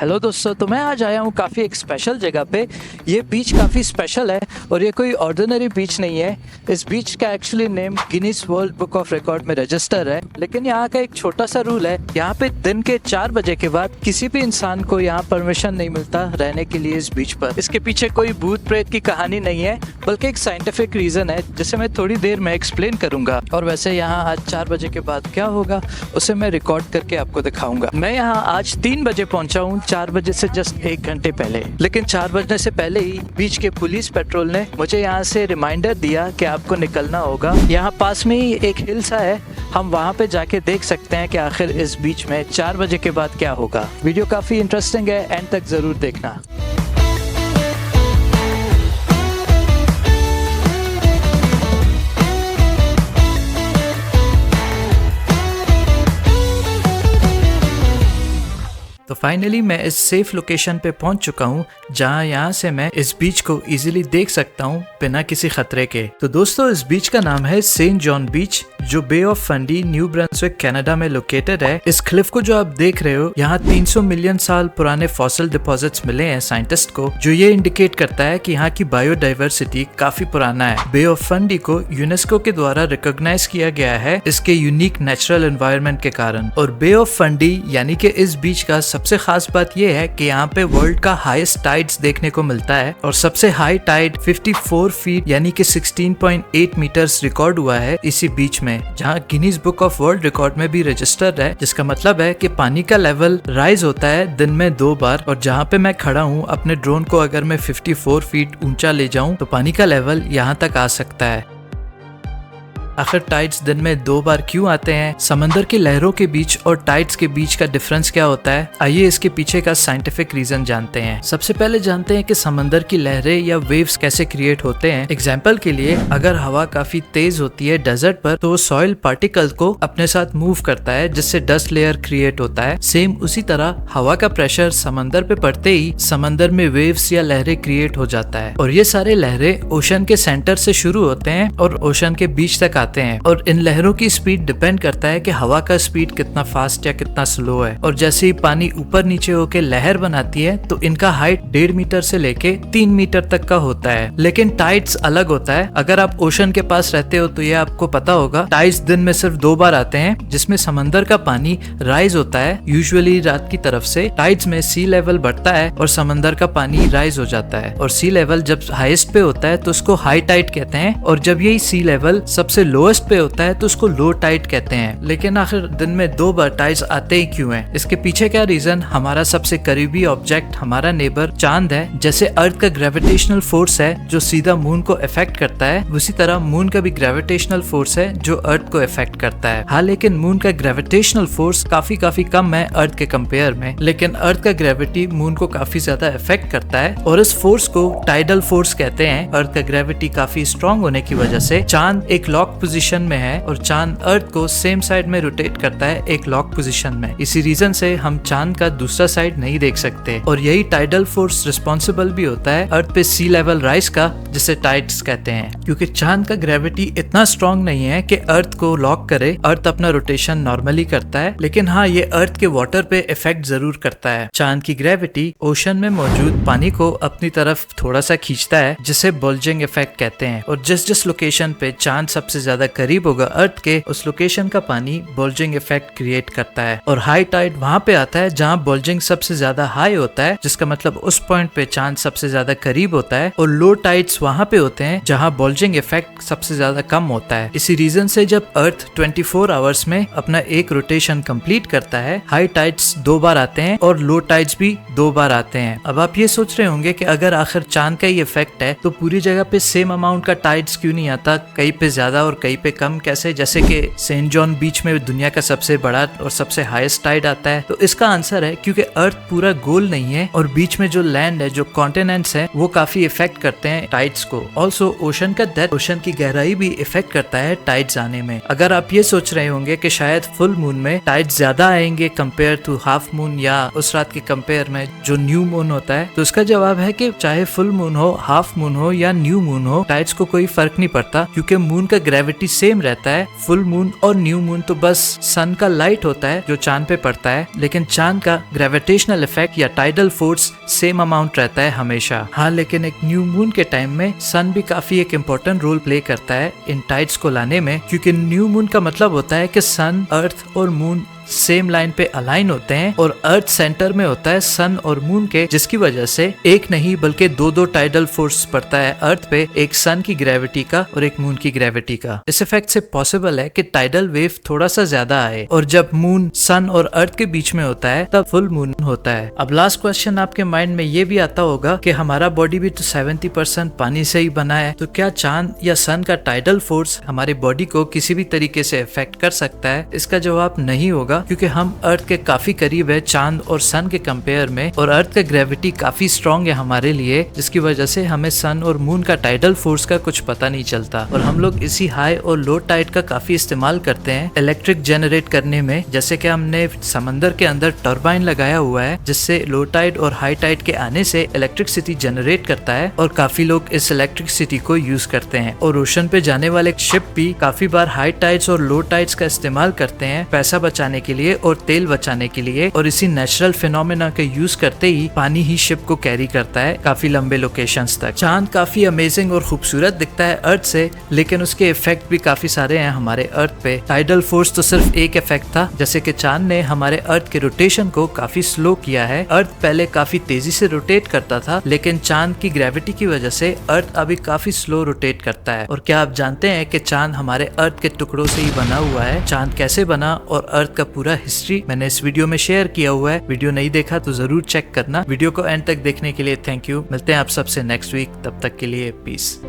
Hello दोस्तों, तो मैं आज आया हूँ काफ़ी एक स्पेशल जगह पे। ये बीच काफ़ी स्पेशल है और ये कोई ऑर्डिनरी बीच नहीं है। इस बीच का actually name Guinness world book of record में रजिस्टर है। लेकिन यहाँ का एक छोटा सा रूल है, यहाँ पे दिन के 4 बजे के बाद किसी भी इंसान को यहाँ परमिशन नहीं मिलता रहने के लिए इस बीच पर। इसके पीछे कोई भूत प्रेत की कहानी नहीं है, बल्कि एक साइंटिफिक रीजन है जिसे मैं थोड़ी देर में एक्सप्लेन करूंगा। और वैसे यहाँ आज 4 बजे के बाद क्या होगा उसे मैं रिकॉर्ड करके आपको दिखाऊंगा। मैं यहाँ आज 3 बजे पहुंचा हूँ, 4 बजे से जस्ट 1 घंटे पहले। लेकिन 4 बजने से पहले ही बीच के पुलिस पेट्रोल ने मुझे यहाँ से रिमाइंडर दिया कि आपको निकलना होगा। यहाँ पास में ही एक हिल सा है, हम वहाँ पे जाके देख सकते हैं कि आखिर इस बीच में 4 बजे के बाद क्या होगा। वीडियो काफी इंटरेस्टिंग है, एंड तक जरूर देखना। तो फाइनली मैं इस सेफ लोकेशन पे पहुंच चुका हूं, जहां यहां से मैं इस बीच को इजीली देख सकता हूं बिना किसी खतरे के। तो दोस्तों, इस बीच का नाम है सेंट जॉन बीच, जो bay of Fundy, New Brunswick, Canada में लोकेटेड है। इस क्लिफ को जो आप देख रहे हो, यहाँ 300 मिलियन साल पुराने फॉसिल डिपॉजिट्स मिले हैं साइंटिस्ट को, जो ये इंडिकेट करता है कि यहाँ की बायोडाइवर्सिटी काफी पुराना है। बे ऑफ फंडी को यूनेस्को के द्वारा रिकॉग्नाइज किया गया है इसके यूनिक नेचुरल एनवायरनमेंट के कारण। और बे ऑफ फंडी यानी कि इस बीच का सबसे खास बात यह है कि यहाँ पे वर्ल्ड का हाईएस्ट टाइड्स देखने को मिलता है, और सबसे हाई टाइड 54 फीट यानी कि 16.8 मीटर्स रिकॉर्ड हुआ है इसी बीच में, जहाँ Guinness book of world record में भी रजिस्टर्ड है। जिसका मतलब है कि पानी का लेवल राइज होता है दिन में 2 बार। और जहाँ पे मैं खड़ा हूँ, अपने ड्रोन को अगर मैं 54 फीट ऊंचा ले जाऊं तो पानी का लेवल यहाँ तक आ सकता है। आखिर टाइड्स दिन में 2 बार क्यों आते हैं? समंदर की लहरों के बीच और टाइड्स के बीच का डिफरेंस क्या होता है? आइए इसके पीछे का साइंटिफिक रीजन जानते हैं। सबसे पहले जानते हैं कि समंदर की लहरें या वेव्स कैसे क्रिएट होते हैं। एग्जाम्पल के लिए, अगर हवा काफी तेज होती है डेजर्ट पर, तो सॉइल पार्टिकल को अपने साथ मूव करता है, जिससे डस्ट लेयर क्रिएट होता है। सेम उसी तरह हवा का प्रेशर समंदर पे पड़ते ही समंदर में वेव्स या लहरें क्रिएट हो जाता है। और ये सारे लहरें ओशन के सेंटर से शुरू होते हैं और ओशन के बीच तक आते हैं। और इन लहरों की स्पीड डिपेंड करता है कि हवा का स्पीड कितना फास्ट या कितना स्लो है। और जैसे ही पानी ऊपर नीचे होके लहर बनाती है, तो इनका हाइट 1.5 मीटर से लेके 3 मीटर तक का होता है। लेकिन टाइड्स अलग होता है। अगर आप ओशन के पास रहते हो तो ये आपको पता होगा, टाइड्स दिन में सिर्फ 2 बार आते हैं, जिसमें समंदर का पानी राइज होता है, यूजुअली रात की तरफ से। टाइड्स में सी लेवल बढ़ता है और समंदर का पानी राइज हो जाता है। और सी लेवल जब हाईएस्ट पे होता है तो उसको हाई टाइड कहते हैं, और जब यही सी लेवल सबसे लोएस्ट पे होता है तो उसको लो टाइड कहते हैं। लेकिन आखिर दिन में 2 बार टाइड्स आते ही क्यों हैं? इसके पीछे क्या रीजन? हमारा सबसे करीबी ऑब्जेक्ट, हमारा नेबर चांद है। जैसे अर्थ का ग्रेविटेशनल फोर्स है जो सीधा मून को इफेक्ट करता है, उसी तरह मून का भी ग्रेविटेशनल फोर्स है जो अर्थ को इफेक्ट करता है। हाँ, लेकिन मून का ग्रेविटेशनल फोर्स काफी कम है अर्थ के कंपेयर में। लेकिन अर्थ का ग्रेविटी मून को काफी ज्यादा इफेक्ट करता है, और इस फोर्स को टाइडल फोर्स कहते हैं। अर्थ का ग्रेविटी काफी स्ट्रॉन्ग होने की वजह से चांद एक लॉक पोजीशन में है, और चांद अर्थ को सेम साइड में रोटेट करता है एक लॉक पोजीशन में। इसी रीजन से हम चांद का दूसरा साइड नहीं देख सकते। और यही टाइडल फोर्स रिस्पॉन्सिबल भी होता है अर्थ पे सी लेवल राइज का, जिसे टाइड्स कहते हैं। क्योंकि चांद का ग्रेविटी इतना स्ट्रॉन्ग नहीं है कि अर्थ को लॉक करे। अर्थ अपना रोटेशन नॉर्मली करता है, लेकिन हाँ, ये अर्थ के वाटर पे इफेक्ट जरूर करता है। चांद की ग्रेविटी ओशन में मौजूद पानी को अपनी तरफ थोड़ा सा खींचता है, जिसे बल्जिंग इफेक्ट कहते हैं। और जिस लोकेशन पे चांद सबसे ज्यादा करीब होगा अर्थ के, उस लोकेशन का पानी बल्जिंग इफेक्ट क्रिएट करता है। और हाई टाइड वहां पे आता है जहां बल्जिंग सबसे ज्यादा हाई होता है, जिसका मतलब उस पॉइंट पे चांद सबसे ज्यादा करीब होता है। और लो टाइड्स वहां पे होते हैं जहां बल्जिंग इफेक्ट सबसे ज्यादा कम होता है। इसी रीजन से जब अर्थ 24 आवर्स में अपना एक रोटेशन कंप्लीट करता है, हाई टाइड्स 2 बार आते हैं और लो टाइड्स भी 2 बार आते हैं। अब आप ये सोच रहे होंगे कि अगर आखिर चांद का ही इफेक्ट है तो पूरी जगह पे सेम अमाउंट का टाइड्स क्यों नहीं आता, कहीं पे ज्यादा और कहीं पे कम कैसे? जैसे कि सेंट जॉन बीच में दुनिया का सबसे बड़ा और सबसे हाईएस्ट टाइड आता है। तो इसका आंसर है क्योंकि अर्थ पूरा गोल नहीं है, और बीच में जो लैंड है, जो कॉन्टिनेंट्स है, वो काफी इफेक्ट करते हैं टाइड्स को। ऑल्सो ओशन का डेप्थ, ओशन की गहराई भी इफेक्ट करता है टाइड्स आने में। अगर आप ये सोच रहे होंगे कि शायद फुल मून में टाइड्स ज्यादा आएंगे कंपेयर टू हाफ मून, या उस रात के कंपेयर में जो न्यू मून होता है, तो उसका जवाब है कि चाहे फुल मून हो, हाफ मून हो या न्यू मून हो, टाइड्स को कोई फर्क नहीं पड़ता, क्योंकि मून का ग्रेविटी ग्रेविटी सेम रहता है। फुल मून और न्यू मून तो बस सन का लाइट होता है जो चांद पे पड़ता है, लेकिन चांद का ग्रेविटेशनल इफेक्ट या टाइडल फोर्स सेम अमाउंट रहता है हमेशा। हाँ, लेकिन एक न्यू मून के टाइम में सन भी काफी एक इम्पोर्टेंट रोल प्ले करता है इन टाइड्स को लाने में, क्योंकि न्यू मून का मतलब होता है कि सन, अर्थ और मून सेम लाइन पे अलाइन होते हैं और अर्थ सेंटर में होता है सन और मून के, जिसकी वजह से एक नहीं बल्कि दो टाइडल फोर्स पड़ता है अर्थ पे, एक सन की ग्रेविटी का और एक मून की ग्रेविटी का। इस इफेक्ट से पॉसिबल है कि टाइडल वेव थोड़ा सा ज्यादा आए, और जब मून सन और अर्थ के बीच में होता है तब फुल मून होता है। अब लास्ट क्वेश्चन आपके माइंड में ये भी आता होगा कि हमारा बॉडी भी तो 70% पानी से ही बना है, तो क्या चांद या सन का टाइडल फोर्स हमारे बॉडी को किसी भी तरीके से इफेक्ट कर सकता है? इसका जवाब नहीं होगा, क्योंकि हम अर्थ के काफी करीब है चांद और सन के कंपेयर में, और अर्थ का ग्रेविटी काफी स्ट्रॉन्ग है हमारे लिए, जिसकी वजह से हमें सन और मून का टाइडल फोर्स का कुछ पता नहीं चलता। और हम लोग इसी हाई और लो टाइड का काफी इस्तेमाल करते हैं इलेक्ट्रिक जनरेट करने में, जैसे कि हमने समंदर के अंदर टर्बाइन लगाया हुआ है जिससे लो टाइड और हाई टाइड के आने से इलेक्ट्रिसिटी जनरेट करता है, और काफी लोग इस इलेक्ट्रिसिटी को यूज करते हैं। और ओशन पे जाने वाले शिप भी काफी बार हाई टाइड्स और लो टाइड्स का इस्तेमाल करते हैं पैसा बचाने के लिए और तेल बचाने के लिए, और इसी नेचुरल फिनोमेना के यूज करते ही पानी ही शिप को कैरी करता है काफी लंबे लोकेशंस तक। चांद काफी अमेजिंग और खूबसूरत दिखता है अर्थ से, लेकिन उसके इफेक्ट भी काफी सारे हैं हमारे अर्थ पे। टाइडल फोर्स तो सिर्फ एक इफेक्ट था, जैसे कि चांद ने हमारे अर्थ के रोटेशन को काफी स्लो किया है। अर्थ पहले काफी तेजी से रोटेट करता था, लेकिन चांद की ग्रेविटी की वजह से अर्थ अभी काफी स्लो रोटेट करता है। और क्या आप जानते हैं कि चांद हमारे अर्थ के टुकड़ों से ही बना हुआ है? चांद कैसे बना और अर्थ का पूरा हिस्ट्री मैंने इस वीडियो में शेयर किया हुआ है। वीडियो नहीं देखा तो जरूर चेक करना। वीडियो को एंड तक देखने के लिए थैंक यू। मिलते हैं आप सबसे नेक्स्ट वीक, तब तक के लिए पीस।